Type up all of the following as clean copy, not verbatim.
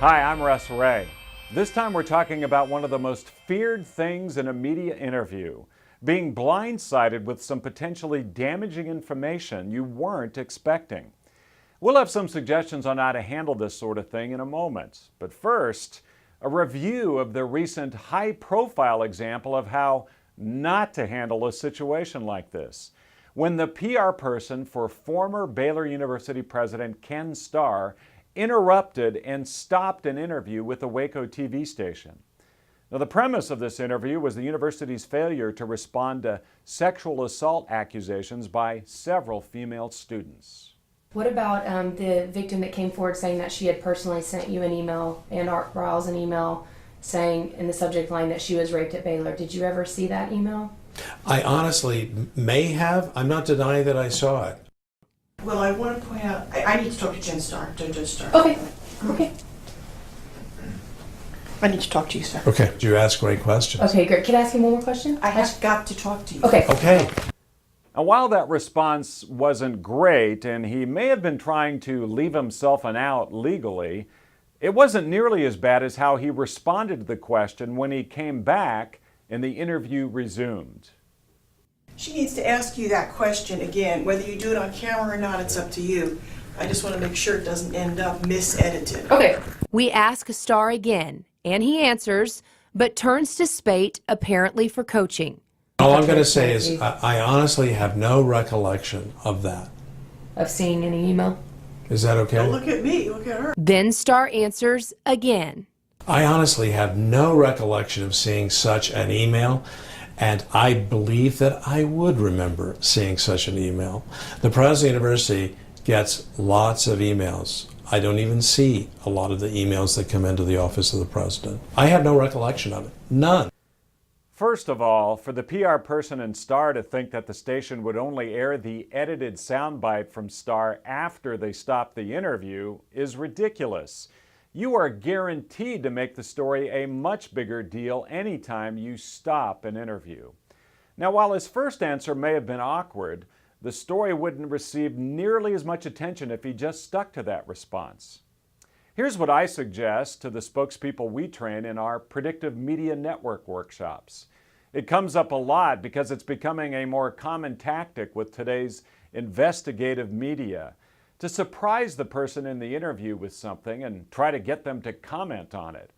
Hi, I'm Russ Rhea. This time we're talking about one of the most feared things in a media interview, being blindsided with some potentially damaging information you weren't expecting. We'll have some suggestions on how to handle this sort of thing in a moment. But first, a review of the recent high-profile example of how not to handle a situation like this. When the PR person for former Baylor University president Ken Starr interrupted and stopped an interview with the Waco TV station. Now, the premise of this interview was the university's failure to respond to sexual assault accusations by several female students. What about the victim that came forward saying that she had personally sent you an email and Art Briles an email saying in the subject line that she was raped at Baylor? Did you ever see that email? I honestly may have. I'm not denying that I saw it. Well, I want to point out, I need to talk to Jen Starr, Judge Starr. Okay. Okay. I need to talk to you, sir. Okay. You ask great questions. Okay, great. Can I ask you one more question? I have got to talk to you. Okay. Okay. Now, while that response wasn't great, and he may have been trying to leave himself an out legally, it wasn't nearly as bad as how he responded to the question when he came back and the interview resumed. She needs to ask you that question again. Whether you do it on camera or not, it's up to you. I just want to make sure it doesn't end up misedited. Okay. We ask Starr again, and he answers, but turns to Spate apparently for coaching. All I'm going to say is I honestly have no recollection of that. Of seeing any email? Is that okay? Don't look at me, look at her. Then Starr answers again. I honestly have no recollection of seeing such an email, and I believe that I would remember seeing such an email. The president of the university gets lots of emails. I don't even see a lot of the emails that come into the office of the president. I have no recollection of it. None. First of all, for the PR person in Starr to think that the station would only air the edited soundbite from Starr after they stopped the interview is ridiculous. You are guaranteed to make the story a much bigger deal anytime you stop an interview. Now, while his first answer may have been awkward, the story wouldn't receive nearly as much attention if he just stuck to that response. Here's what I suggest to the spokespeople we train in our Predictive Media Network workshops. It comes up a lot because it's becoming a more common tactic with today's investigative media, to surprise the person in the interview with something and try to get them to comment on it.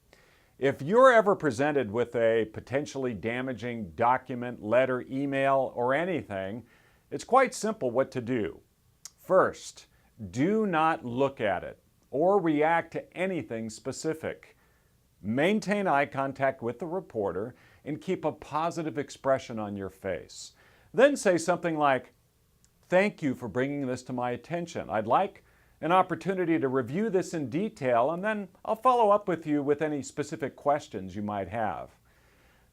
If you're ever presented with a potentially damaging document, letter, email, or anything, it's quite simple what to do. First, do not look at it or react to anything specific. Maintain eye contact with the reporter and keep a positive expression on your face. Then say something like, "Thank you for bringing this to my attention. I'd like an opportunity to review this in detail, and then I'll follow up with you with any specific questions you might have."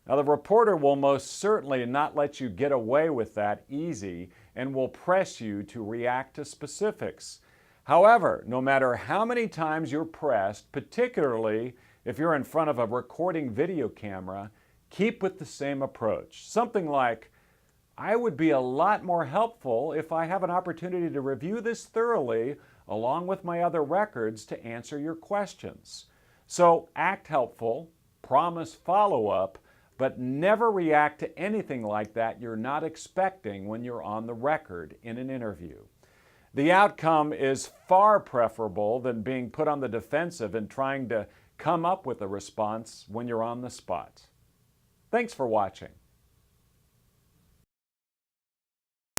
Now, the reporter will most certainly not let you get away with that easy and will press you to react to specifics. However, no matter how many times you're pressed, particularly if you're in front of a recording video camera, keep with the same approach. Something like, "I would be a lot more helpful if I have an opportunity to review this thoroughly along with my other records to answer your questions." So act helpful, promise follow-up, but never react to anything like that you're not expecting when you're on the record in an interview. The outcome is far preferable than being put on the defensive and trying to come up with a response when you're on the spot. Thanks for watching.